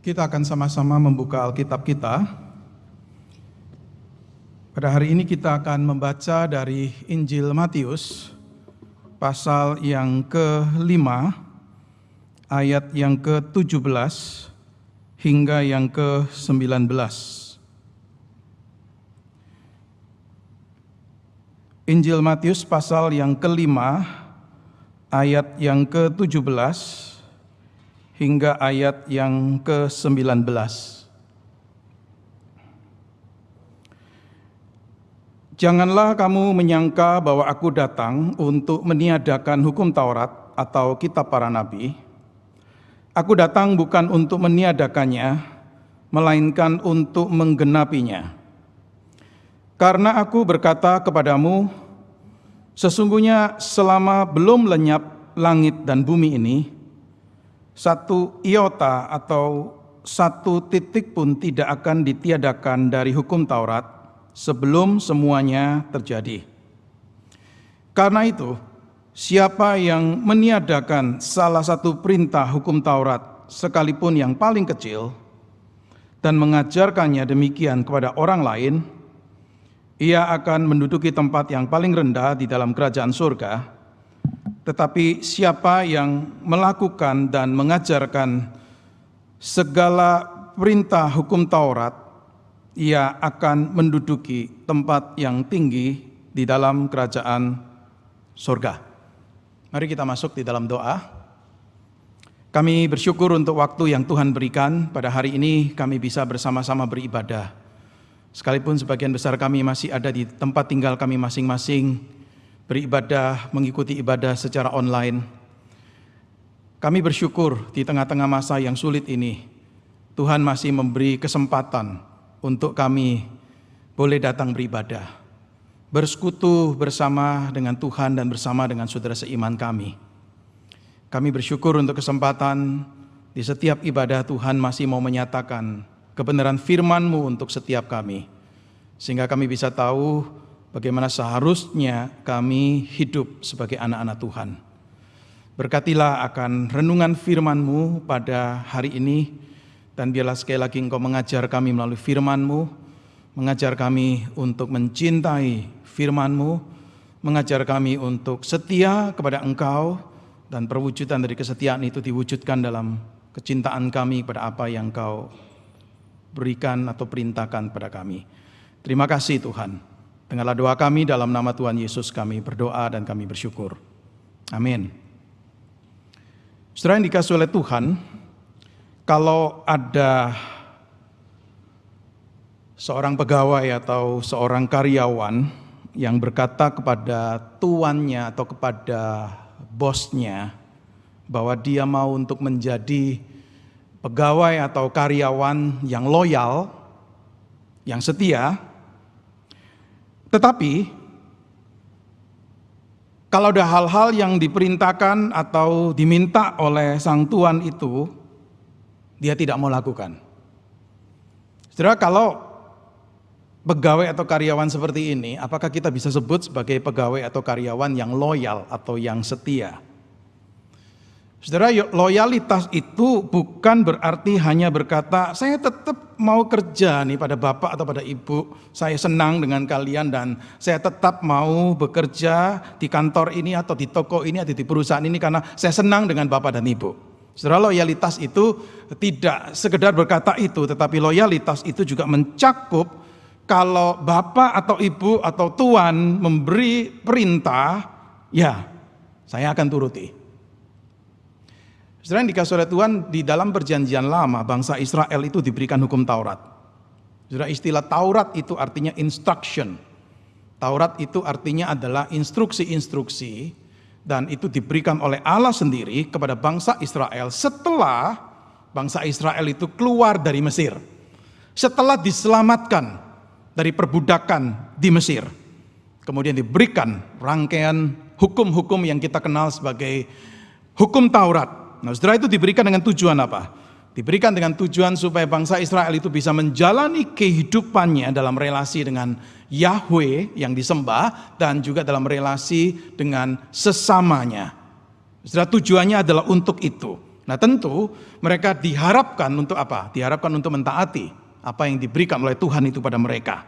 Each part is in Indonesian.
Kita akan sama-sama membuka Alkitab kita. Pada hari ini kita akan membaca dari Injil Matius, pasal yang ke-5, ayat yang ke-17 hingga yang ke-19. Injil Matius pasal yang ke-5, ayat yang ke-17 hingga ayat yang ke-19. Janganlah kamu menyangka bahwa aku datang untuk meniadakan hukum Taurat atau kitab para nabi. Aku datang bukan untuk meniadakannya, melainkan untuk menggenapinya. Karena aku berkata kepadamu, sesungguhnya selama belum lenyap langit dan bumi ini, satu iota atau satu titik pun tidak akan ditiadakan dari hukum Taurat sebelum semuanya terjadi. Karena itu, siapa yang meniadakan salah satu perintah hukum Taurat sekalipun yang paling kecil dan mengajarkannya demikian kepada orang lain, ia akan menduduki tempat yang paling rendah di dalam kerajaan surga. Tetapi siapa yang melakukan dan mengajarkan segala perintah hukum Taurat, ia akan menduduki tempat yang tinggi di dalam kerajaan surga. Mari kita masuk di dalam doa. Kami bersyukur untuk waktu yang Tuhan berikan. Pada hari ini kami bisa bersama-sama beribadah. Sekalipun sebagian besar kami masih ada di tempat tinggal kami masing-masing, beribadah, mengikuti ibadah secara online. Kami bersyukur di tengah-tengah masa yang sulit ini, Tuhan masih memberi kesempatan untuk kami boleh datang beribadah, bersekutu bersama dengan Tuhan dan bersama dengan saudara seiman kami. Kami bersyukur untuk kesempatan di setiap ibadah Tuhan masih mau menyatakan kebenaran firman-Mu untuk setiap kami, sehingga kami bisa tahu bagaimana seharusnya kami hidup sebagai anak-anak Tuhan. Berkatilah akan renungan firman-Mu pada hari ini, dan biarlah sekali lagi Engkau mengajar kami melalui firman-Mu, mengajar kami untuk mencintai firman-Mu, mengajar kami untuk setia kepada Engkau, dan perwujudan dari kesetiaan itu diwujudkan dalam kecintaan kami pada apa yang Engkau berikan atau perintahkan pada kami. Terima kasih Tuhan. Dengarlah doa kami, dalam nama Tuhan Yesus kami berdoa dan kami bersyukur. Amin. Saudara yang dikasihi oleh Tuhan, kalau ada seorang pegawai atau seorang karyawan yang berkata kepada tuannya atau kepada bosnya bahwa dia mau untuk menjadi pegawai atau karyawan yang loyal, yang setia, tetapi kalau ada hal-hal yang diperintahkan atau diminta oleh sang tuan itu, dia tidak mau lakukan. Saudara, kalau pegawai atau karyawan seperti ini, apakah kita bisa sebut sebagai pegawai atau karyawan yang loyal atau yang setia? Saudara, loyalitas itu bukan berarti hanya berkata, saya tetap mau kerja nih pada bapak atau pada ibu, saya senang dengan kalian dan saya tetap mau bekerja di kantor ini atau di toko ini atau di perusahaan ini karena saya senang dengan bapak dan ibu. Saudara, loyalitas itu tidak sekedar berkata itu, tetapi loyalitas itu juga mencakup kalau bapak atau ibu atau tuan memberi perintah, ya saya akan turuti. Saudara yang dikasihi oleh Tuhan, di dalam perjanjian lama bangsa Israel itu diberikan hukum Taurat. Saudara, istilah Taurat itu artinya instruction. Taurat itu artinya adalah instruksi-instruksi, dan itu diberikan oleh Allah sendiri kepada bangsa Israel setelah bangsa Israel itu keluar dari Mesir. Setelah diselamatkan dari perbudakan di Mesir. Kemudian diberikan rangkaian hukum-hukum yang kita kenal sebagai hukum Taurat. Nah, saudara, itu diberikan dengan tujuan apa? Diberikan dengan tujuan supaya bangsa Israel itu bisa menjalani kehidupannya dalam relasi dengan Yahweh yang disembah dan juga dalam relasi dengan sesamanya. Saudara, tujuannya adalah untuk itu. Nah tentu mereka diharapkan untuk apa? Diharapkan untuk mentaati apa yang diberikan oleh Tuhan itu pada mereka.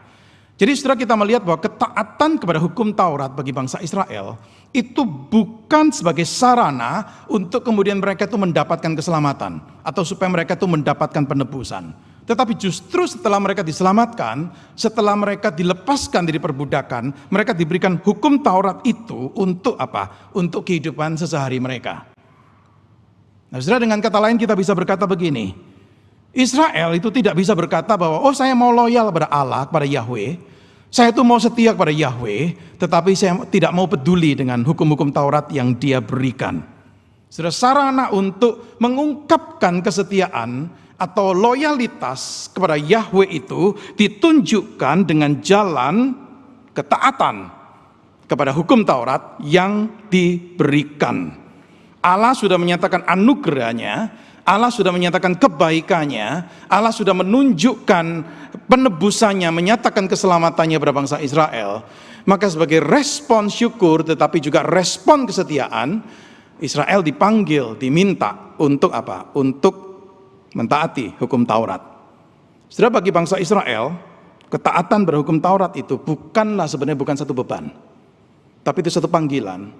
Jadi saudara, kita melihat bahwa ketaatan kepada hukum Taurat bagi bangsa Israel itu bukan sebagai sarana untuk kemudian mereka itu mendapatkan keselamatan atau supaya mereka itu mendapatkan penebusan. Tetapi justru setelah mereka diselamatkan, setelah mereka dilepaskan dari perbudakan, mereka diberikan hukum Taurat itu untuk apa? Untuk kehidupan sehari-hari mereka. Nah, saudara, dengan kata lain kita bisa berkata begini, Israel itu tidak bisa berkata bahwa oh saya mau loyal kepada Allah, kepada Yahweh, saya itu mau setia kepada Yahweh, tetapi saya tidak mau peduli dengan hukum-hukum Taurat yang dia berikan. Saudara, sarana untuk mengungkapkan kesetiaan atau loyalitas kepada Yahweh itu ditunjukkan dengan jalan ketaatan kepada hukum Taurat yang diberikan. Allah sudah menyatakan anugerahnya, Allah sudah menyatakan kebaikannya, Allah sudah menunjukkan penebusannya, menyatakan keselamatannya pada bangsa Israel. Maka sebagai respon syukur tetapi juga respon kesetiaan, Israel dipanggil, diminta untuk apa? Untuk mentaati hukum Taurat. Saudara, bagi bangsa Israel, ketaatan berhukum Taurat itu sebenarnya bukan satu beban, tapi itu satu panggilan,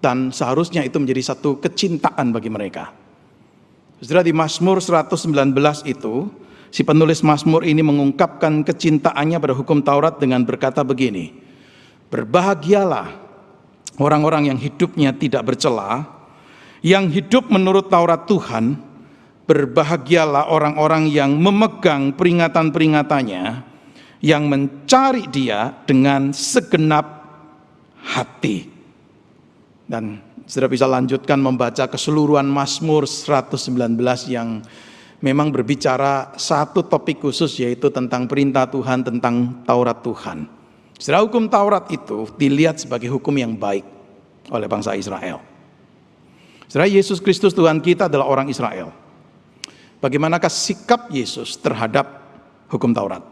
dan seharusnya itu menjadi satu kecintaan bagi mereka. Saudara, di Mazmur 119 itu, si penulis Mazmur ini mengungkapkan kecintaannya pada hukum Taurat dengan berkata begini, berbahagialah orang-orang yang hidupnya tidak bercela, yang hidup menurut Taurat Tuhan, berbahagialah orang-orang yang memegang peringatan-peringatannya, yang mencari Dia dengan segenap hati. Dan saudara bisa lanjutkan membaca keseluruhan Mazmur 119 yang memang berbicara satu topik khusus, yaitu tentang perintah Tuhan, tentang Taurat Tuhan. Saudara, hukum Taurat itu dilihat sebagai hukum yang baik oleh bangsa Israel. Saudara, Yesus Kristus Tuhan kita adalah orang Israel. Bagaimanakah sikap Yesus terhadap hukum Taurat?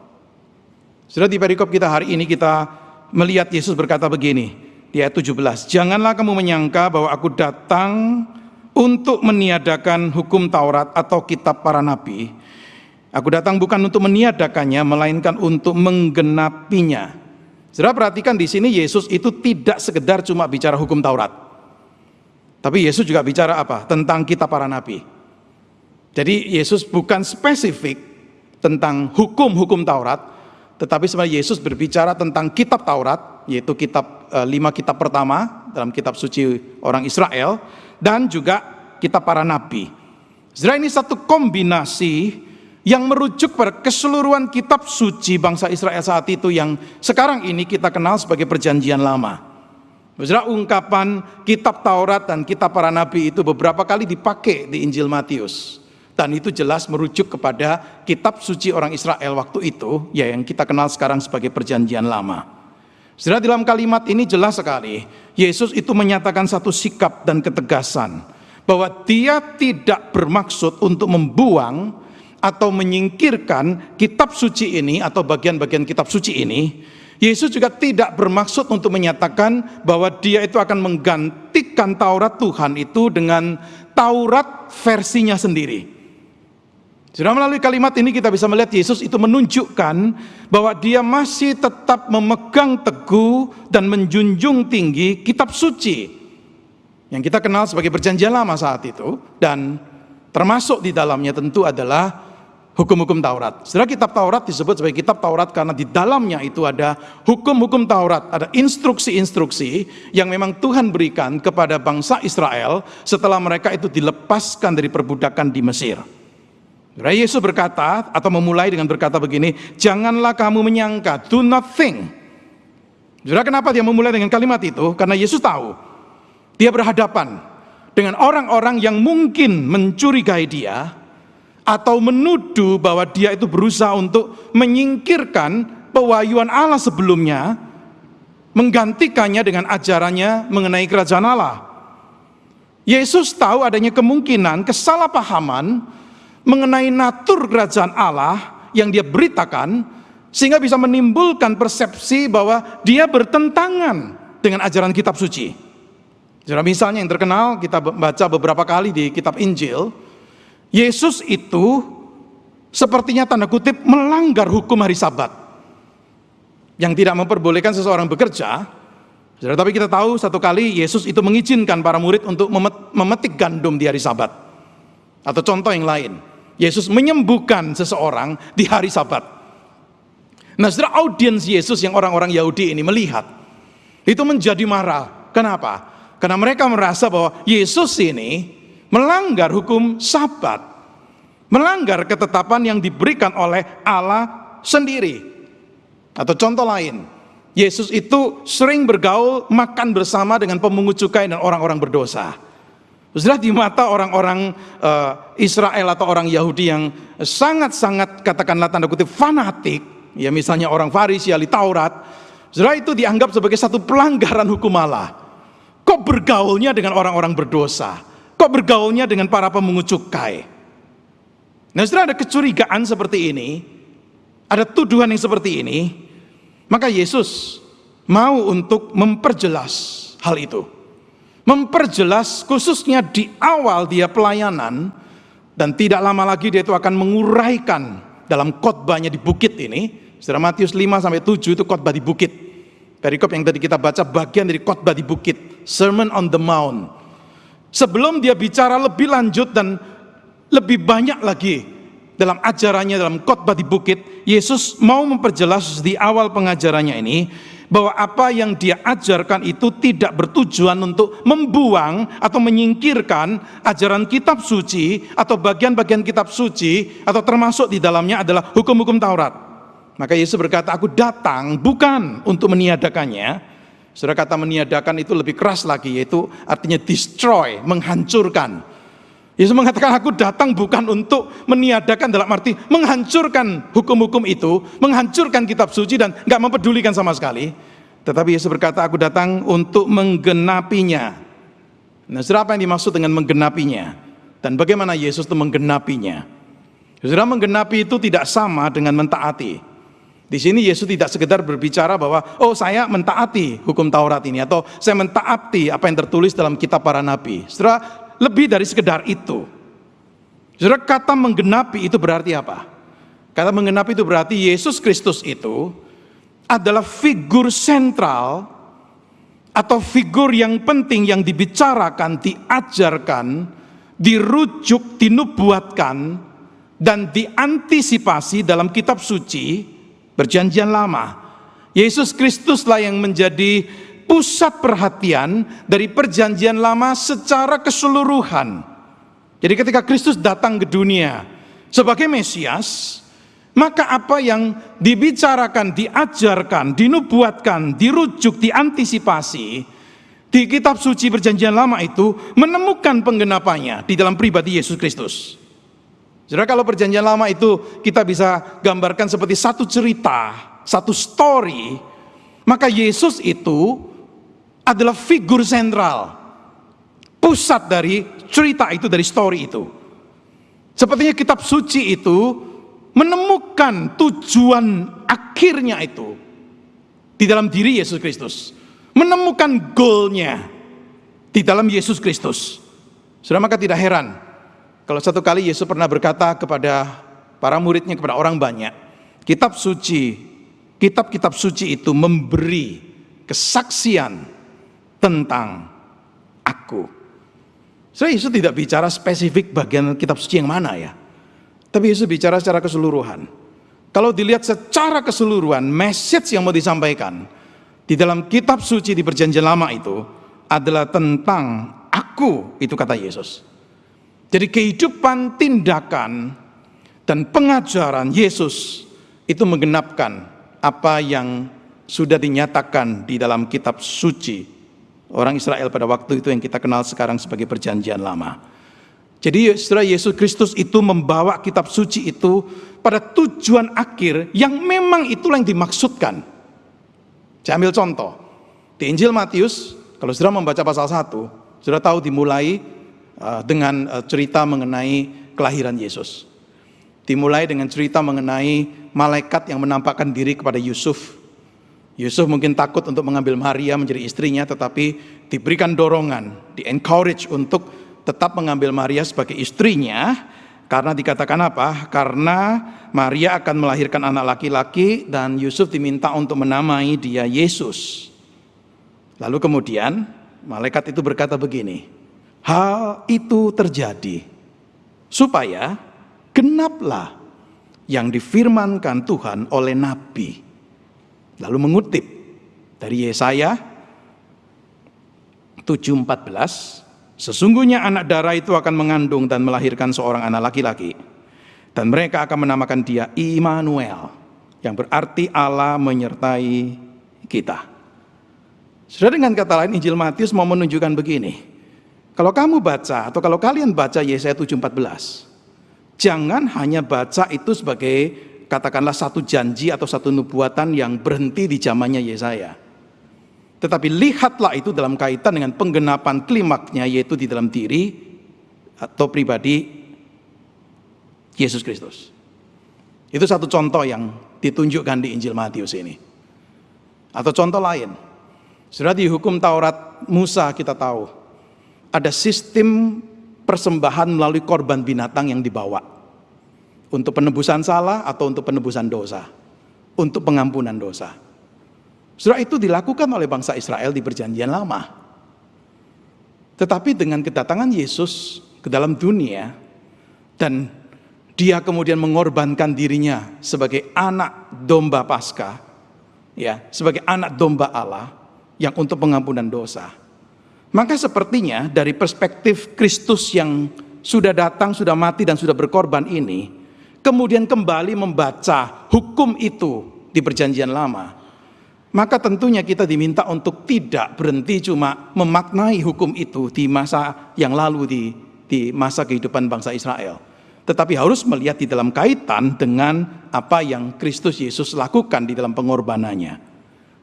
Saudara, di perikop kita hari ini kita melihat Yesus berkata begini, di ayat 17, janganlah kamu menyangka bahwa aku datang untuk meniadakan hukum Taurat atau kitab para nabi. Aku datang bukan untuk meniadakannya, melainkan untuk menggenapinya. Saudara, perhatikan di sini Yesus itu tidak sekedar cuma bicara hukum Taurat, tapi Yesus juga bicara apa? Tentang kitab para nabi. Jadi Yesus bukan spesifik tentang hukum-hukum Taurat, tetapi sebenarnya Yesus berbicara tentang kitab Taurat, yaitu kitab 5 kitab pertama dalam kitab suci orang Israel, dan juga kitab para nabi. Saudara, ini satu kombinasi yang merujuk pada keseluruhan kitab suci bangsa Israel saat itu yang sekarang ini kita kenal sebagai perjanjian lama. Saudara, ungkapan kitab Taurat dan kitab para nabi itu beberapa kali dipakai di Injil Matius. Dan itu jelas merujuk kepada kitab suci orang Israel waktu itu, ya yang kita kenal sekarang sebagai perjanjian lama. Saudara, dalam kalimat ini jelas sekali, Yesus itu menyatakan satu sikap dan ketegasan, bahwa Dia tidak bermaksud untuk membuang atau menyingkirkan kitab suci ini atau bagian-bagian kitab suci ini. Yesus juga tidak bermaksud untuk menyatakan bahwa Dia itu akan menggantikan Taurat Tuhan itu dengan Taurat versinya sendiri. Sudah, melalui kalimat ini kita bisa melihat Yesus itu menunjukkan bahwa Dia masih tetap memegang teguh dan menjunjung tinggi kitab suci yang kita kenal sebagai perjanjian lama saat itu, dan termasuk di dalamnya tentu adalah hukum-hukum Taurat. Saudara, kitab Taurat disebut sebagai kitab Taurat karena di dalamnya itu ada hukum-hukum Taurat, ada instruksi-instruksi yang memang Tuhan berikan kepada bangsa Israel setelah mereka itu dilepaskan dari perbudakan di Mesir. Yesus berkata atau memulai dengan berkata begini, janganlah kamu menyangka, do not think. Saudara, kenapa dia memulai dengan kalimat itu? Karena Yesus tahu dia berhadapan dengan orang-orang yang mungkin mencurigai dia atau menuduh bahwa dia itu berusaha untuk menyingkirkan pewahyuan Allah sebelumnya, menggantikannya dengan ajarannya mengenai kerajaan Allah. Yesus tahu adanya kemungkinan kesalahpahaman mengenai natur kerajaan Allah yang dia beritakan, sehingga bisa menimbulkan persepsi bahwa dia bertentangan dengan ajaran kitab suci. Misalnya yang terkenal kita baca beberapa kali di kitab Injil, Yesus itu sepertinya tanda kutip melanggar hukum hari Sabat yang tidak memperbolehkan seseorang bekerja. Tapi kita tahu satu kali Yesus itu mengizinkan para murid untuk memetik gandum di hari Sabat. Atau contoh yang lain, Yesus menyembuhkan seseorang di hari Sabat. Nah, saudara, audiens Yesus yang orang-orang Yahudi ini melihat, itu menjadi marah. Kenapa? Karena mereka merasa bahwa Yesus ini melanggar hukum Sabat, melanggar ketetapan yang diberikan oleh Allah sendiri. Atau contoh lain, Yesus itu sering bergaul makan bersama dengan pemungut cukai dan orang-orang berdosa. Sudah di mata orang-orang Israel atau orang Yahudi yang sangat-sangat katakanlah tanda kutip fanatik, ya misalnya orang Farisi, ahli Taurat, sudah itu dianggap sebagai satu pelanggaran hukum Allah. Kok bergaulnya dengan orang-orang berdosa? Kok bergaulnya dengan para pemungut cukai? Nah, sudah ada kecurigaan seperti ini, ada tuduhan yang seperti ini, maka Yesus mau untuk memperjelas hal itu. Memperjelas khususnya di awal dia pelayanan, dan tidak lama lagi dia itu akan menguraikan dalam khotbahnya di bukit ini. Saudara, Matius 5-7 itu khotbah di bukit. Perikop yang tadi kita baca bagian dari khotbah di bukit, Sermon on the Mount. Sebelum dia bicara lebih lanjut dan lebih banyak lagi dalam ajarannya dalam khotbah di bukit, Yesus mau memperjelas di awal pengajarannya ini bahwa apa yang dia ajarkan itu tidak bertujuan untuk membuang atau menyingkirkan ajaran kitab suci atau bagian-bagian kitab suci, atau termasuk di dalamnya adalah hukum-hukum Taurat. Maka Yesus berkata, aku datang bukan untuk meniadakannya. Saudara, kata meniadakan itu lebih keras lagi, yaitu artinya destroy, menghancurkan. Yesus mengatakan, aku datang bukan untuk meniadakan dalam arti menghancurkan hukum-hukum itu, menghancurkan kitab suci dan gak mempedulikan sama sekali. Tetapi Yesus berkata, aku datang untuk menggenapinya. Nah, saudara, apa yang dimaksud dengan menggenapinya? Dan bagaimana Yesus itu menggenapinya? Saudara, menggenapi itu tidak sama dengan mentaati. Di sini Yesus tidak sekedar berbicara bahwa, oh saya mentaati hukum Taurat ini, atau saya mentaati apa yang tertulis dalam kitab para nabi. Saudara, lebih dari sekedar itu. Saudara, kata menggenapi itu berarti apa? Kata menggenapi itu berarti Yesus Kristus itu adalah figur sentral atau figur yang penting yang dibicarakan, diajarkan, dirujuk, dinubuatkan, dan diantisipasi dalam kitab suci Perjanjian Lama. Yesus Kristuslah yang menjadi pusat perhatian dari Perjanjian Lama secara keseluruhan. Jadi ketika Kristus datang ke dunia sebagai Mesias, maka apa yang dibicarakan, diajarkan, dinubuatkan, dirujuk, diantisipasi di kitab suci Perjanjian Lama itu menemukan penggenapannya di dalam pribadi Yesus Kristus. Saudara, kalau Perjanjian Lama itu kita bisa gambarkan seperti satu cerita, satu story, maka Yesus itu adalah figur sentral, pusat dari cerita itu, dari story itu. Sepertinya kitab suci itu menemukan tujuan akhirnya itu di dalam diri Yesus Kristus, menemukan goalnya di dalam Yesus Kristus. Saudara, maka tidak heran kalau satu kali Yesus pernah berkata kepada para muridnya, kepada orang banyak, kitab kitab suci itu memberi kesaksian tentang aku. Yesus tidak bicara spesifik bagian kitab suci yang mana ya, tapi Yesus bicara secara keseluruhan. Kalau dilihat secara keseluruhan, message yang mau disampaikan di dalam kitab suci di Perjanjian Lama itu adalah tentang aku, itu kata Yesus. Jadi kehidupan, tindakan, dan pengajaran Yesus itu menggenapkan apa yang sudah dinyatakan di dalam kitab suci orang Israel pada waktu itu yang kita kenal sekarang sebagai Perjanjian Lama. Jadi setelah Yesus Kristus itu membawa kitab suci itu pada tujuan akhir yang memang itulah yang dimaksudkan. Saya ambil contoh. Di Injil Matius, kalau saudara membaca pasal 1, saudara tahu dimulai dengan cerita mengenai kelahiran Yesus. Dimulai dengan cerita mengenai malaikat yang menampakkan diri kepada Yusuf. Yusuf mungkin takut untuk mengambil Maria menjadi istrinya, tetapi diberikan dorongan, di-encourage untuk tetap mengambil Maria sebagai istrinya, Karena dikatakan apa? Karena Maria akan melahirkan anak laki-laki dan Yusuf diminta untuk menamai dia Yesus. Lalu kemudian malaikat itu berkata begini, hal itu terjadi supaya genaplah yang difirmankan Tuhan oleh Nabi. Lalu mengutip dari Yesaya 7:14, sesungguhnya anak darah itu akan mengandung dan melahirkan seorang anak laki-laki, dan mereka akan menamakan dia Immanuel, yang berarti Allah menyertai kita. Sudah, dengan kata lain Injil Matius mau menunjukkan begini, kalau kamu baca atau kalau kalian baca Yesaya 7:14, jangan hanya baca itu sebagai katakanlah satu janji atau satu nubuatan yang berhenti di zamannya Yesaya. Tetapi lihatlah itu dalam kaitan dengan penggenapan klimaknya, yaitu di dalam diri atau pribadi Yesus Kristus. Itu satu contoh yang ditunjukkan di Injil Matius ini. Atau contoh lain, sudah di hukum Taurat Musa kita tahu, ada sistem persembahan melalui korban binatang yang dibawa untuk penebusan salah atau untuk penebusan dosa, untuk pengampunan dosa. Surah itu dilakukan oleh bangsa Israel di Perjanjian Lama. Tetapi dengan kedatangan Yesus ke dalam dunia dan dia kemudian mengorbankan dirinya sebagai anak domba Paskah, ya, sebagai anak domba Allah yang untuk pengampunan dosa. Maka sepertinya dari perspektif Kristus yang sudah datang, sudah mati dan sudah berkorban ini, kemudian kembali membaca hukum itu di Perjanjian Lama, maka tentunya kita diminta untuk tidak berhenti cuma memaknai hukum itu di masa yang lalu, di masa kehidupan bangsa Israel, tetapi harus melihat di dalam kaitan dengan apa yang Kristus Yesus lakukan di dalam pengorbanannya.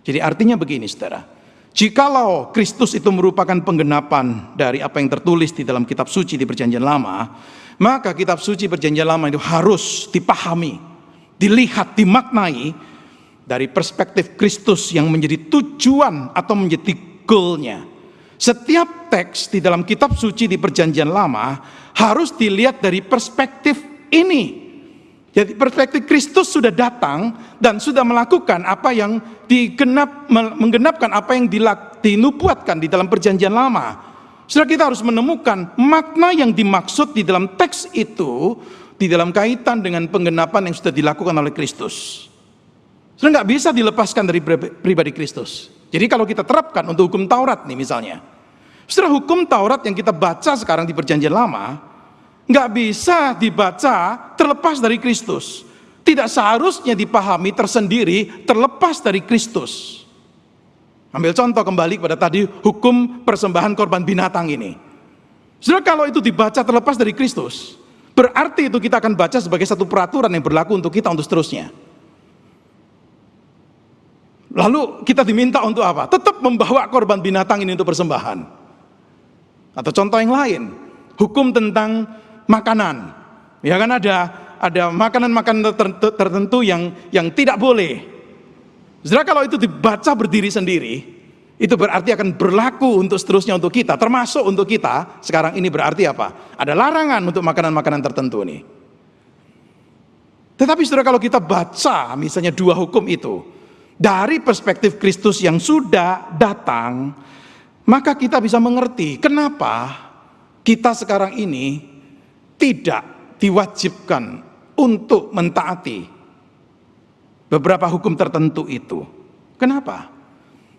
Jadi artinya begini saudara, jikalau Kristus itu merupakan penggenapan dari apa yang tertulis di dalam kitab suci di Perjanjian Lama, maka kitab suci Perjanjian Lama itu harus dipahami, dilihat, dimaknai dari perspektif Kristus yang menjadi tujuan atau menjadi goalnya. Setiap teks di dalam kitab suci di Perjanjian Lama harus dilihat dari perspektif ini. Jadi perspektif Kristus sudah datang dan sudah melakukan apa yang menggenapkan apa yang dinubuatkan di dalam Perjanjian Lama. Saudara, kita harus menemukan makna yang dimaksud di dalam teks itu di dalam kaitan dengan penggenapan yang sudah dilakukan oleh Kristus. Sudah nggak bisa dilepaskan dari pribadi Kristus. Jadi kalau kita terapkan untuk hukum Taurat nih misalnya, setelah hukum Taurat yang kita baca sekarang di Perjanjian Lama, nggak bisa dibaca terlepas dari Kristus. Tidak seharusnya dipahami tersendiri terlepas dari Kristus. Ambil contoh kembali kepada tadi hukum persembahan korban binatang ini. Setelah kalau itu dibaca terlepas dari Kristus, berarti itu kita akan baca sebagai satu peraturan yang berlaku untuk kita untuk seterusnya. Lalu kita diminta untuk apa? Tetap membawa korban binatang ini untuk persembahan. Atau contoh yang lain, hukum tentang makanan. Ya kan ada makanan-makanan tertentu yang tidak boleh. Setelah kalau itu dibaca berdiri sendiri, itu berarti akan berlaku untuk seterusnya untuk kita, termasuk untuk kita. Sekarang ini berarti apa? Ada larangan untuk makanan-makanan tertentu nih. Tetapi saudara, kalau kita baca misalnya dua hukum itu dari perspektif Kristus yang sudah datang, maka kita bisa mengerti kenapa kita sekarang ini tidak diwajibkan untuk mentaati beberapa hukum tertentu itu. Kenapa?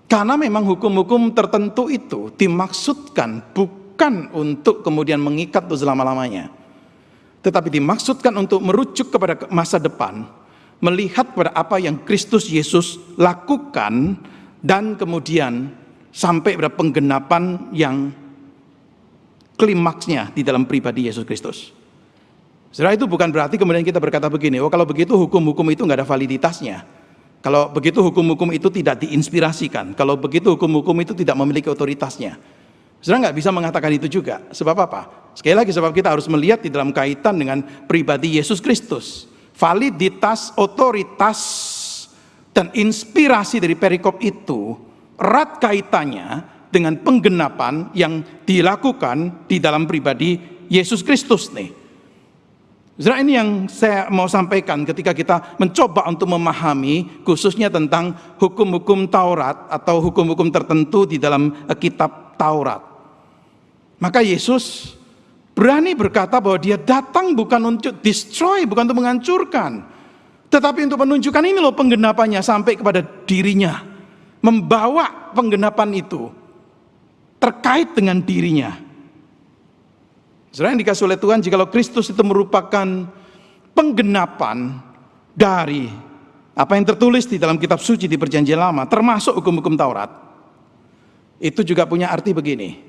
Karena memang hukum-hukum tertentu itu dimaksudkan bukan untuk kemudian mengikat untuk selama-lamanya, tetapi dimaksudkan untuk merujuk kepada masa depan, melihat pada apa yang Kristus Yesus lakukan dan kemudian sampai pada penggenapan yang klimaksnya di dalam pribadi Yesus Kristus. Setelah itu bukan berarti kemudian kita berkata begini, oh kalau begitu hukum-hukum itu nggak ada validitasnya. Kalau begitu hukum-hukum itu tidak diinspirasikan. Kalau begitu hukum-hukum itu tidak memiliki otoritasnya. Saudara nggak bisa mengatakan itu juga. Sebab apa? Sekali lagi, sebab kita harus melihat di dalam kaitan dengan pribadi Yesus Kristus. Validitas, otoritas, dan inspirasi dari perikop itu erat kaitannya dengan penggenapan yang dilakukan di dalam pribadi Yesus Kristus nih. Saudara, ini yang saya mau sampaikan ketika kita mencoba untuk memahami khususnya tentang hukum-hukum Taurat atau hukum-hukum tertentu di dalam kitab Taurat. Maka Yesus berani berkata bahwa dia datang bukan untuk destroy, bukan untuk menghancurkan, tetapi untuk menunjukkan ini loh penggenapannya sampai kepada dirinya. Membawa penggenapan itu terkait dengan dirinya. Saudara yang dikasih oleh Tuhan, jikalau Kristus itu merupakan penggenapan dari apa yang tertulis di dalam kitab suci di Perjanjian Lama, termasuk hukum-hukum Taurat, itu juga punya arti begini,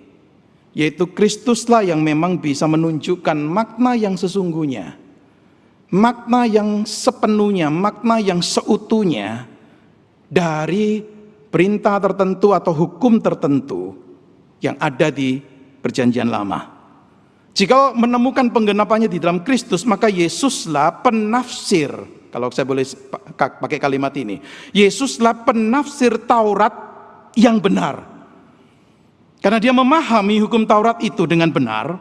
yaitu Kristuslah yang memang bisa menunjukkan makna yang sesungguhnya, makna yang sepenuhnya, makna yang seutuhnya dari perintah tertentu atau hukum tertentu yang ada di Perjanjian Lama. Jika menemukan penggenapannya di dalam Kristus, maka Yesuslah penafsir, kalau saya boleh pakai kalimat ini, Yesuslah penafsir Taurat yang benar. Karena dia memahami hukum Taurat itu dengan benar,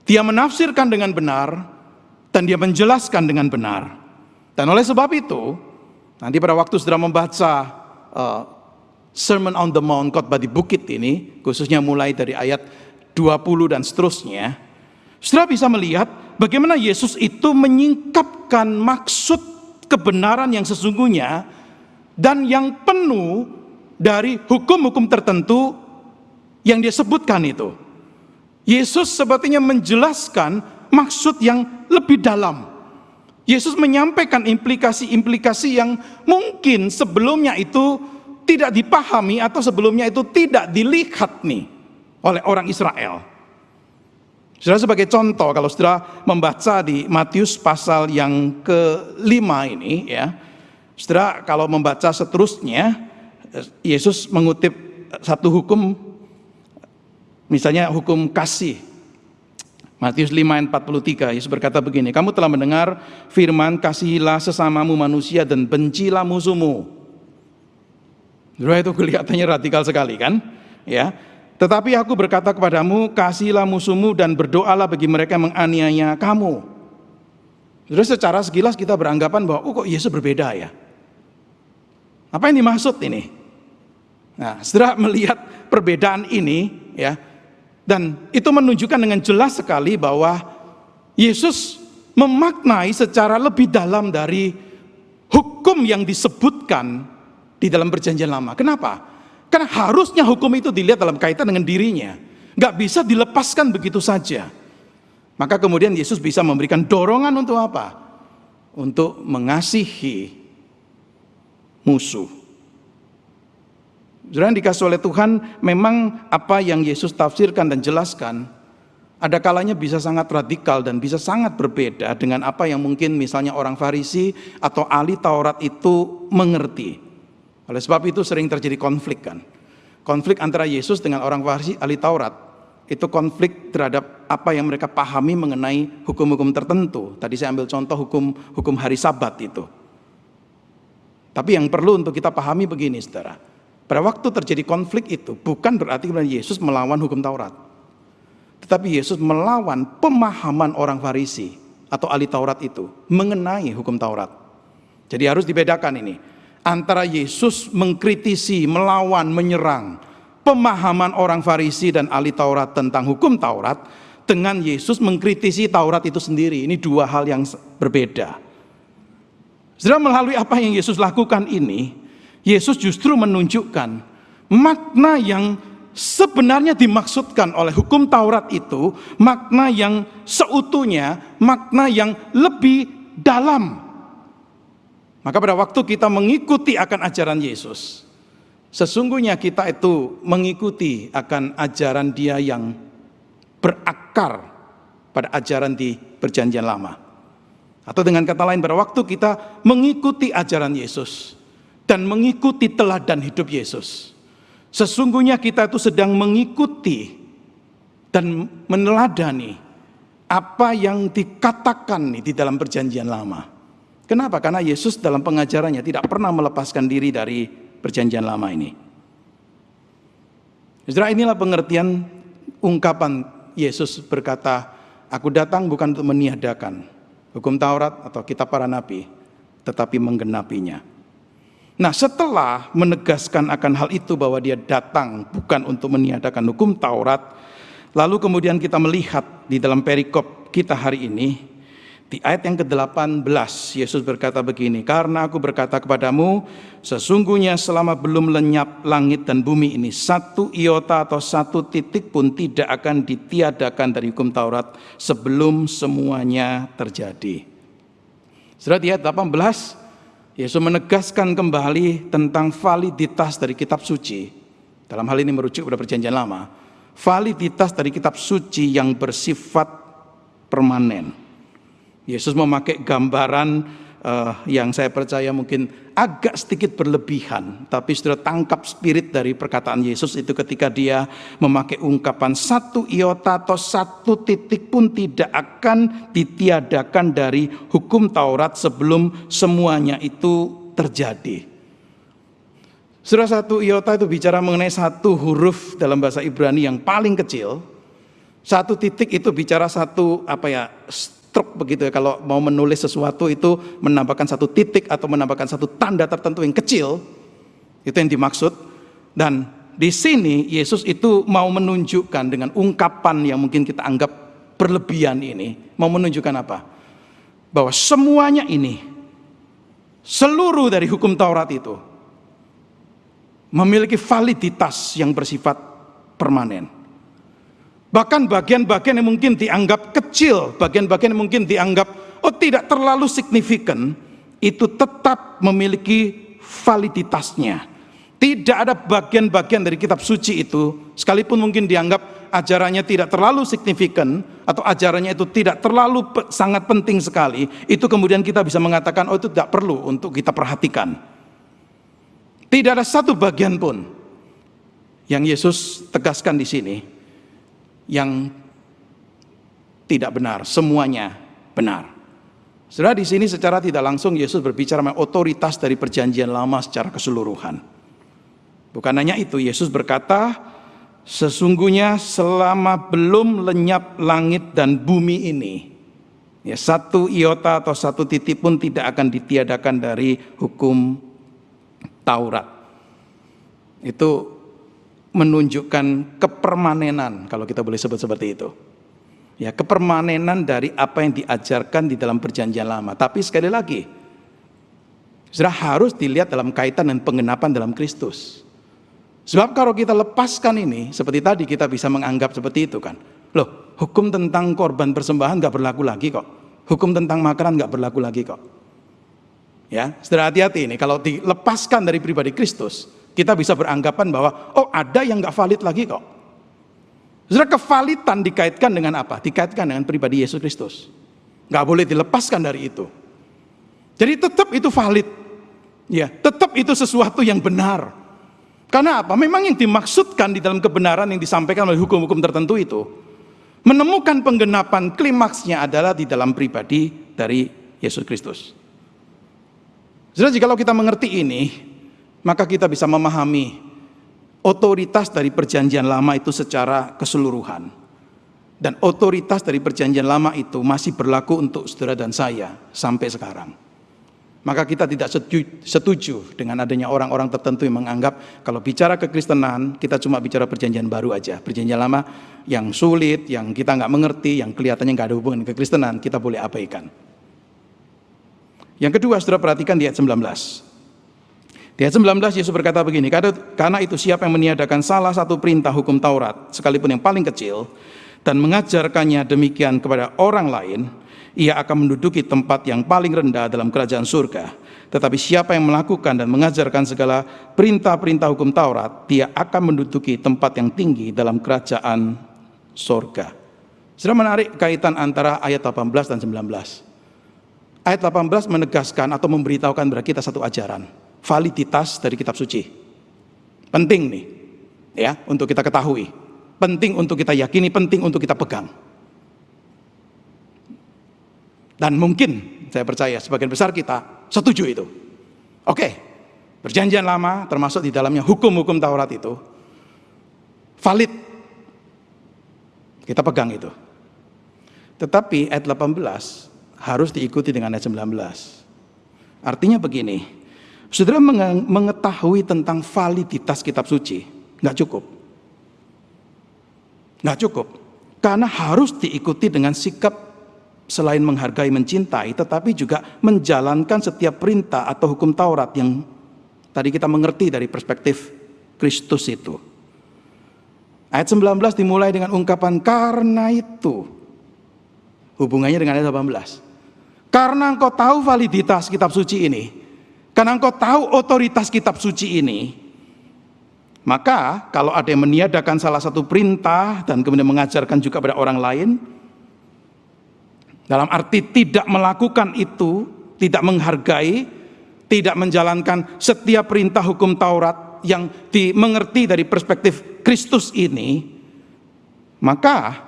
dia menafsirkan dengan benar, dan dia menjelaskan dengan benar. Dan oleh sebab itu, nanti pada waktu saudara membaca Sermon on the Mount, khotbah di bukit ini, khususnya mulai dari ayat 20 dan seterusnya, saudara bisa melihat bagaimana Yesus itu menyingkapkan maksud kebenaran yang sesungguhnya dan yang penuh dari hukum-hukum tertentu yang dia sebutkan itu. Yesus sepertinya menjelaskan maksud yang lebih dalam. Yesus menyampaikan implikasi-implikasi yang mungkin sebelumnya itu tidak dipahami atau sebelumnya itu tidak dilihat nih oleh orang Israel. Saudara, sebagai contoh, kalau saudara membaca di Matius pasal yang ke-5 ini ya, saudara kalau membaca seterusnya, Yesus mengutip satu hukum, misalnya hukum kasih. Matius 5 ayat 43, Yesus berkata begini, kamu telah mendengar firman, kasihilah sesamamu manusia dan bencilah musuhmu. Saudara, itu kelihatannya radikal sekali kan? Ya. Tetapi aku berkata kepadamu, kasihilah musuhmu dan berdoalah bagi mereka yang menganiaya kamu. Saudara, secara sekilas kita beranggapan bahwa kok Yesus berbeda ya? Apa yang dimaksud ini? Nah, saudara melihat perbedaan ini ya, dan itu menunjukkan dengan jelas sekali bahwa Yesus memaknai secara lebih dalam dari hukum yang disebutkan di dalam Perjanjian Lama. Kenapa? Karena harusnya hukum itu dilihat dalam kaitan dengan dirinya, nggak bisa dilepaskan begitu saja. Maka kemudian Yesus bisa memberikan dorongan untuk apa? Untuk mengasihi musuh. Saudara yang dikasih oleh Tuhan, memang apa yang Yesus tafsirkan dan jelaskan, ada kalanya bisa sangat radikal dan bisa sangat berbeda dengan apa yang mungkin misalnya orang Farisi atau ahli Taurat itu mengerti. Oleh sebab itu sering terjadi konflik kan. Konflik antara Yesus dengan orang Farisi ahli Taurat. Itu konflik terhadap apa yang mereka pahami mengenai hukum-hukum tertentu. Tadi saya ambil contoh hukum hari Sabat itu. Tapi yang perlu untuk kita pahami begini saudara. Pada waktu terjadi konflik itu bukan berarti Yesus melawan hukum Taurat. Tetapi Yesus melawan pemahaman orang Farisi atau ahli Taurat itu mengenai hukum Taurat. Jadi harus dibedakan ini. Antara Yesus mengkritisi, melawan, menyerang pemahaman orang Farisi dan ahli Taurat tentang hukum Taurat, dengan Yesus mengkritisi Taurat itu sendiri. Ini dua hal yang berbeda. Saudara, melalui apa yang Yesus lakukan ini, Yesus justru menunjukkan makna yang sebenarnya dimaksudkan oleh hukum Taurat itu, makna yang seutuhnya, makna yang lebih dalam. Maka pada waktu kita mengikuti akan ajaran Yesus, sesungguhnya kita itu mengikuti akan ajaran Dia yang berakar pada ajaran di Perjanjian Lama. Atau dengan kata lain, pada waktu kita mengikuti ajaran Yesus dan mengikuti teladan hidup Yesus, sesungguhnya kita itu sedang mengikuti dan meneladani apa yang dikatakan di dalam Perjanjian Lama. Kenapa? Karena Yesus dalam pengajarannya tidak pernah melepaskan diri dari Perjanjian Lama ini. Saudara, inilah pengertian ungkapan Yesus berkata, aku datang bukan untuk meniadakan, hukum Taurat atau kitab para nabi, tetapi menggenapinya. Nah, setelah menegaskan akan hal itu bahwa dia datang bukan untuk meniadakan hukum Taurat, lalu kemudian kita melihat di dalam perikop kita hari ini, di ayat yang ke-18, Yesus berkata begini, "Karena aku berkata kepadamu, sesungguhnya selama belum lenyap langit dan bumi ini, satu iota atau satu titik pun tidak akan ditiadakan dari hukum Taurat sebelum semuanya terjadi." Sudah di ayat 18, Yesus menegaskan kembali tentang validitas dari kitab suci. Dalam hal ini merujuk pada perjanjian lama. Validitas dari kitab suci yang bersifat permanen. Yesus memakai gambaran yang saya percaya mungkin agak sedikit berlebihan, tapi sudah tangkap spirit dari perkataan Yesus itu ketika dia memakai ungkapan satu iota atau satu titik pun tidak akan ditiadakan dari hukum Taurat sebelum semuanya itu terjadi. Surah satu iota itu bicara mengenai satu huruf dalam bahasa Ibrani yang paling kecil. Satu titik itu bicara satu stroke begitu ya, kalau mau menulis sesuatu itu menambahkan satu titik atau menambahkan satu tanda tertentu yang kecil, itu yang dimaksud. Dan di sini Yesus itu mau menunjukkan dengan ungkapan yang mungkin kita anggap berlebihan ini, mau menunjukkan apa? Bahwa semuanya ini, seluruh dari hukum Taurat itu memiliki validitas yang bersifat permanen. Bahkan bagian-bagian yang mungkin dianggap kecil, bagian-bagian yang mungkin dianggap tidak terlalu signifikan, itu tetap memiliki validitasnya. Tidak ada bagian-bagian dari kitab suci itu, sekalipun mungkin dianggap ajarannya tidak terlalu signifikan, atau ajarannya itu tidak terlalu sangat penting sekali, itu kemudian kita bisa mengatakan, itu tidak perlu untuk kita perhatikan. Tidak ada satu bagian pun yang Yesus tegaskan di sini yang tidak benar, semuanya benar. Saudara, di sini secara tidak langsung Yesus berbicara mengenai otoritas dari perjanjian lama secara keseluruhan. Bukan hanya itu, Yesus berkata, sesungguhnya selama belum lenyap langit dan bumi ini, ya, satu iota atau satu titik pun tidak akan ditiadakan dari hukum Taurat. Itu menunjukkan kepermanenan, kalau kita boleh sebut seperti itu. Ya, kepermanenan dari apa yang diajarkan di dalam perjanjian lama. Tapi sekali lagi, sudah harus dilihat dalam kaitan dan penggenapan dalam Kristus. Sebab kalau kita lepaskan ini, seperti tadi kita bisa menganggap seperti itu kan. Loh, hukum tentang korban persembahan gak berlaku lagi kok. Hukum tentang makanan gak berlaku lagi kok. Ya, saudara, hati-hati ini, kalau dilepaskan dari pribadi Kristus, kita bisa beranggapan bahwa ada yang gak valid lagi kok. Saudara, kevalidan dikaitkan dengan apa? Dikaitkan dengan pribadi Yesus Kristus. Gak boleh dilepaskan dari itu. Jadi tetap itu valid. Ya, tetap itu sesuatu yang benar. Karena apa? Memang yang dimaksudkan di dalam kebenaran yang disampaikan oleh hukum-hukum tertentu itu, menemukan penggenapan klimaksnya adalah di dalam pribadi dari Yesus Kristus. Saudara, jikalau kita mengerti ini, maka kita bisa memahami otoritas dari perjanjian lama itu secara keseluruhan. Dan otoritas dari perjanjian lama itu masih berlaku untuk saudara dan saya sampai sekarang. Maka kita tidak setuju dengan adanya orang-orang tertentu yang menganggap kalau bicara kekristenan, kita cuma bicara perjanjian baru aja. Perjanjian lama yang sulit, yang kita nggak mengerti, yang kelihatannya nggak ada hubungan dengan kekristenan, kita boleh abaikan. Yang kedua, saudara perhatikan di ayat 19. Di ayat 19 Yesus berkata begini, karena itu siapa yang meniadakan salah satu perintah hukum Taurat, sekalipun yang paling kecil, dan mengajarkannya demikian kepada orang lain, ia akan menduduki tempat yang paling rendah dalam kerajaan surga. Tetapi siapa yang melakukan dan mengajarkan segala perintah-perintah hukum Taurat, dia akan menduduki tempat yang tinggi dalam kerajaan surga. Sudah menarik kaitan antara ayat 18 dan 19. Ayat 18 menegaskan atau memberitahukan kepada kita satu ajaran, validitas dari kitab suci. Penting nih, ya, untuk kita ketahui. Penting untuk kita yakini, penting untuk kita pegang. Dan mungkin, saya percaya sebagian besar kita setuju itu. Oke, perjanjian lama termasuk di dalamnya hukum-hukum Taurat itu valid. Kita pegang itu. Tetapi ayat 18 harus diikuti dengan ayat 19. Artinya begini, saudara mengetahui tentang validitas kitab suci, nggak cukup. Nggak cukup, karena harus diikuti dengan sikap selain menghargai, mencintai, tetapi juga menjalankan setiap perintah atau hukum Taurat yang tadi kita mengerti dari perspektif Kristus itu. Ayat 19 dimulai dengan ungkapan karena itu. Hubungannya dengan ayat 18. Karena engkau tahu validitas kitab suci ini, karena engkau tahu otoritas kitab suci ini, maka kalau ada yang meniadakan salah satu perintah dan kemudian mengajarkan juga pada orang lain, dalam arti tidak melakukan itu, tidak menghargai, tidak menjalankan setiap perintah hukum Taurat yang dimengerti dari perspektif Kristus ini, maka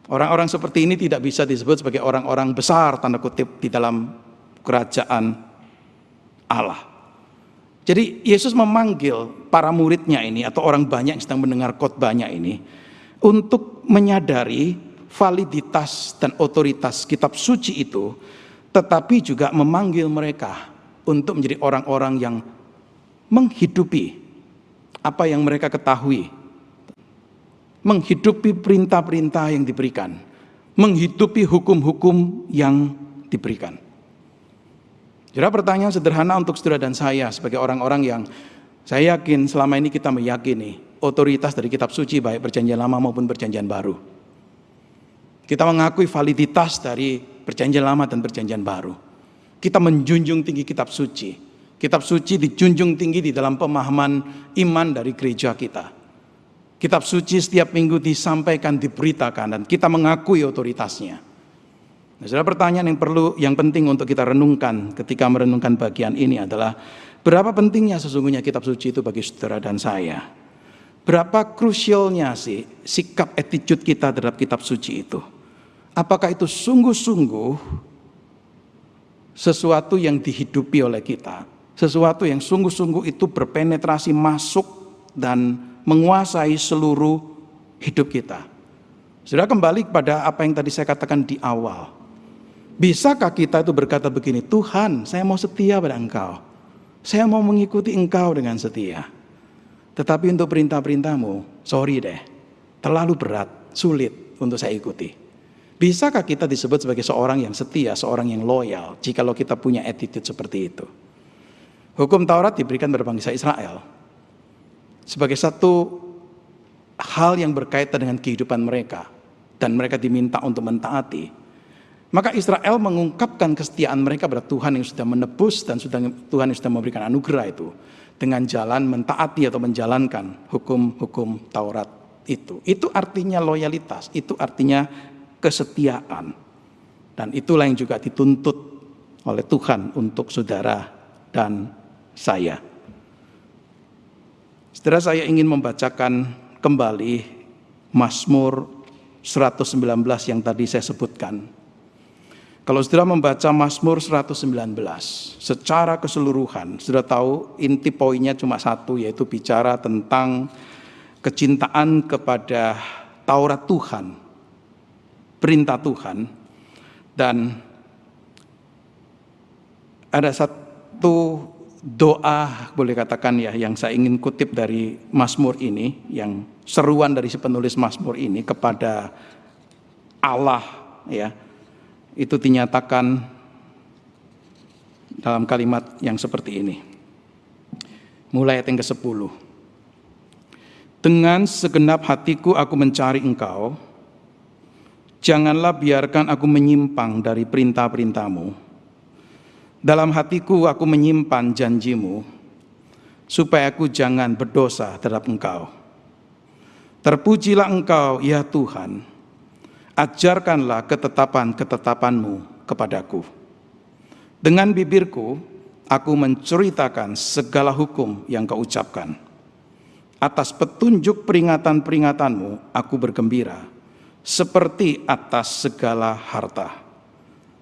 orang-orang seperti ini tidak bisa disebut sebagai orang-orang besar, tanda kutip, di dalam kerajaan Allah. Jadi Yesus memanggil para muridnya ini atau orang banyak yang sedang mendengar khotbahnya ini untuk menyadari validitas dan otoritas kitab suci itu, tetapi juga memanggil mereka untuk menjadi orang-orang yang menghidupi apa yang mereka ketahui, menghidupi perintah-perintah yang diberikan, menghidupi hukum-hukum yang diberikan. Jadi pertanyaan sederhana untuk saudara dan saya sebagai orang-orang yang saya yakin selama ini kita meyakini otoritas dari kitab suci baik perjanjian lama maupun perjanjian baru. Kita mengakui validitas dari perjanjian lama dan perjanjian baru. Kita menjunjung tinggi kitab suci. Kitab suci dijunjung tinggi di dalam pemahaman iman dari gereja kita. Kitab suci setiap minggu disampaikan, diberitakan, dan kita mengakui otoritasnya. Nah, saudara, pertanyaan yang penting untuk kita renungkan ketika merenungkan bagian ini adalah berapa pentingnya sesungguhnya kitab suci itu bagi saudara dan saya? Berapa krusialnya sih sikap attitude kita terhadap kitab suci itu? Apakah itu sungguh-sungguh sesuatu yang dihidupi oleh kita? Sesuatu yang sungguh-sungguh itu berpenetrasi masuk dan menguasai seluruh hidup kita. Saudara, kembali kepada apa yang tadi saya katakan di awal. Bisakah kita itu berkata begini, Tuhan, saya mau setia pada Engkau. Saya mau mengikuti Engkau dengan setia. Tetapi untuk perintah-perintahmu, sorry deh, terlalu berat, sulit untuk saya ikuti. Bisakah kita disebut sebagai seorang yang setia, seorang yang loyal, jikalau kita punya attitude seperti itu? Hukum Taurat diberikan kepada bangsa Israel sebagai satu hal yang berkaitan dengan kehidupan mereka, dan mereka diminta untuk mentaati. Maka Israel mengungkapkan kesetiaan mereka pada Tuhan yang sudah menebus dan Tuhan yang sudah memberikan anugerah itu dengan jalan mentaati atau menjalankan hukum-hukum Taurat itu. Itu artinya loyalitas, itu artinya kesetiaan. Dan itulah yang juga dituntut oleh Tuhan untuk saudara dan saya. Saudara, saya ingin membacakan kembali Mazmur 119 yang tadi saya sebutkan. Kalau saudara membaca Mazmur 119 secara keseluruhan, saudara tahu inti poinnya cuma satu, yaitu bicara tentang kecintaan kepada Taurat Tuhan, perintah Tuhan. Dan ada satu doa, boleh katakan ya, yang saya ingin kutip dari Mazmur ini, yang seruan dari si penulis Mazmur ini kepada Allah, ya. Itu dinyatakan dalam kalimat yang seperti ini. Mulai ayat yang ke-10. Dengan segenap hatiku aku mencari Engkau, janganlah biarkan aku menyimpang dari perintah-perintah-Mu. Dalam hatiku aku menyimpan janji-Mu, supaya aku jangan berdosa terhadap Engkau. Terpujilah Engkau, ya Tuhan, ajarkanlah ketetapan-ketetapan-Mu kepadaku. Dengan bibirku, aku menceritakan segala hukum yang Kau ucapkan. Atas petunjuk peringatan-peringatan-Mu, aku bergembira, seperti atas segala harta.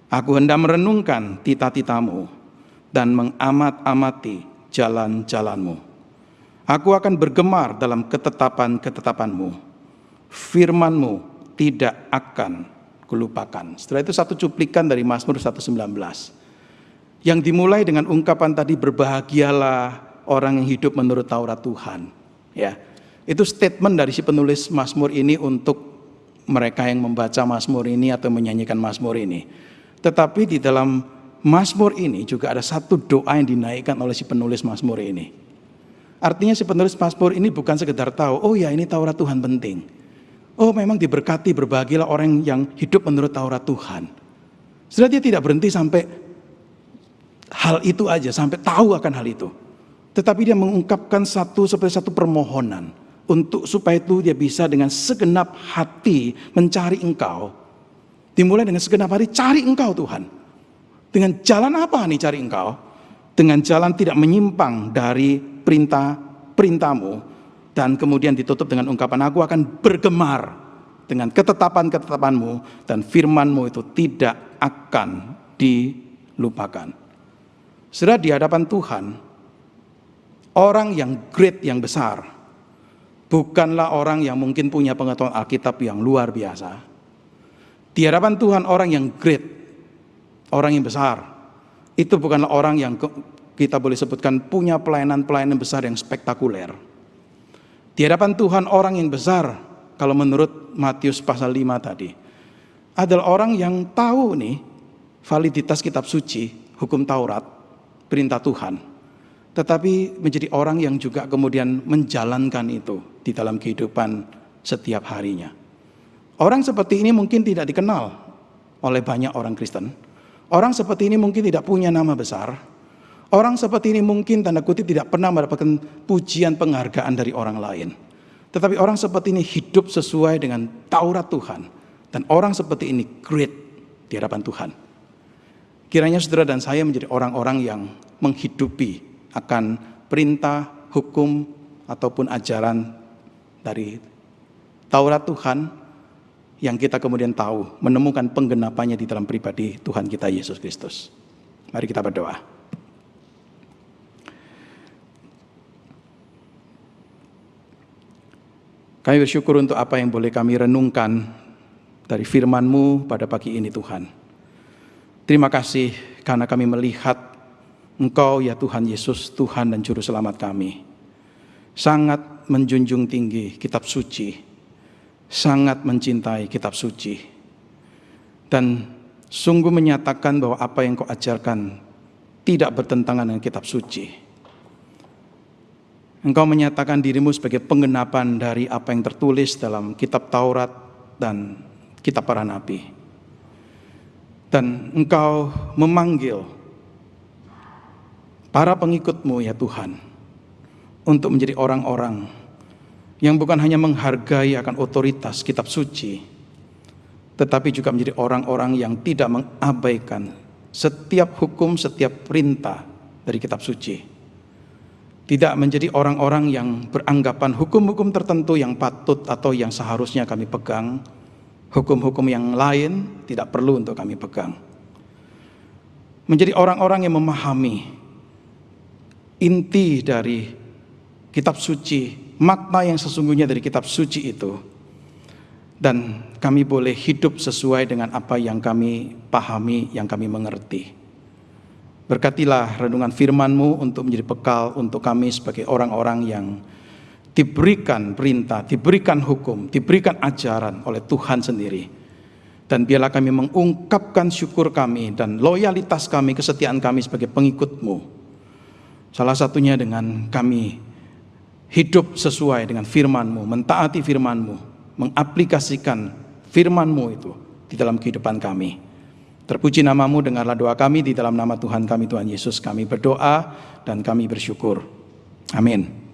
Aku hendak merenungkan tita-tita-Mu dan mengamat-amati jalan-jalan-Mu. Aku akan bergemar dalam ketetapan-ketetapan-Mu. Firman-Mu tidak akan kulupakan. Setelah itu satu cuplikan dari Mazmur 119 yang dimulai dengan ungkapan tadi, berbahagialah orang yang hidup menurut Taurat Tuhan. Ya, itu statement dari si penulis Mazmur ini untuk mereka yang membaca Mazmur ini atau menyanyikan Mazmur ini. Tetapi di dalam Mazmur ini juga ada satu doa yang dinaikkan oleh si penulis Mazmur ini. Artinya si penulis Mazmur ini bukan sekedar tahu, oh ya ini Taurat Tuhan penting. Oh memang diberkati, berbahagialah orang yang hidup menurut Taurat Tuhan. Setelah dia tidak berhenti sampai hal itu aja, sampai tahu akan hal itu. Tetapi dia mengungkapkan seperti satu permohonan untuk supaya itu dia bisa dengan segenap hati mencari Engkau. Dimulai dengan segenap hati cari Engkau Tuhan. Dengan jalan apa nih cari Engkau? Dengan jalan tidak menyimpang dari perintah-perintahmu. Dan kemudian ditutup dengan ungkapan, aku akan bergemar dengan ketetapan-ketetapanmu dan firmanmu itu tidak akan dilupakan. Saudara, di hadapan Tuhan, orang yang great, yang besar, bukanlah orang yang mungkin punya pengetahuan Alkitab yang luar biasa. Di hadapan Tuhan, orang yang great, orang yang besar, itu bukanlah orang yang kita boleh sebutkan punya pelayanan-pelayanan besar yang spektakuler. Di hadapan Tuhan, orang yang besar, kalau menurut Matius pasal 5 tadi, adalah orang yang tahu nih validitas kitab suci, hukum Taurat, perintah Tuhan, tetapi menjadi orang yang juga kemudian menjalankan itu di dalam kehidupan setiap harinya. Orang seperti ini mungkin tidak dikenal oleh banyak orang Kristen. Orang seperti ini mungkin tidak punya nama besar. Orang seperti ini mungkin tanda kutip tidak pernah mendapatkan pujian penghargaan dari orang lain. Tetapi orang seperti ini hidup sesuai dengan Taurat Tuhan. Dan orang seperti ini great di hadapan Tuhan. Kiranya saudara dan saya menjadi orang-orang yang menghidupi akan perintah, hukum, ataupun ajaran dari Taurat Tuhan yang kita kemudian tahu, menemukan penggenapannya di dalam pribadi Tuhan kita Yesus Kristus. Mari kita berdoa. Kami bersyukur untuk apa yang boleh kami renungkan dari firman-Mu pada pagi ini Tuhan. Terima kasih karena kami melihat Engkau ya Tuhan Yesus, Tuhan dan Juru Selamat kami. Sangat menjunjung tinggi kitab suci, sangat mencintai kitab suci. Dan sungguh menyatakan bahwa apa yang Kau ajarkan tidak bertentangan dengan kitab suci. Engkau menyatakan dirimu sebagai penggenapan dari apa yang tertulis dalam kitab Taurat dan kitab para nabi. Dan Engkau memanggil para pengikut-Mu ya Tuhan untuk menjadi orang-orang yang bukan hanya menghargai akan otoritas kitab suci, tetapi juga menjadi orang-orang yang tidak mengabaikan setiap hukum, setiap perintah dari kitab suci. Tidak menjadi orang-orang yang beranggapan hukum-hukum tertentu yang patut atau yang seharusnya kami pegang, hukum-hukum yang lain tidak perlu untuk kami pegang. Menjadi orang-orang yang memahami inti dari kitab suci, makna yang sesungguhnya dari kitab suci itu. Dan kami boleh hidup sesuai dengan apa yang kami pahami, yang kami mengerti. Berkatilah renungan firman-Mu untuk menjadi bekal untuk kami sebagai orang-orang yang diberikan perintah, diberikan hukum, diberikan ajaran oleh Tuhan sendiri. Dan biarlah kami mengungkapkan syukur kami dan loyalitas kami, kesetiaan kami sebagai pengikut-Mu. Salah satunya dengan kami hidup sesuai dengan firman-Mu, mentaati firman-Mu, mengaplikasikan firman-Mu itu di dalam kehidupan kami. Terpuji nama-Mu, dengarlah doa kami di dalam nama Tuhan kami, Tuhan Yesus. Kami berdoa dan kami bersyukur. Amin.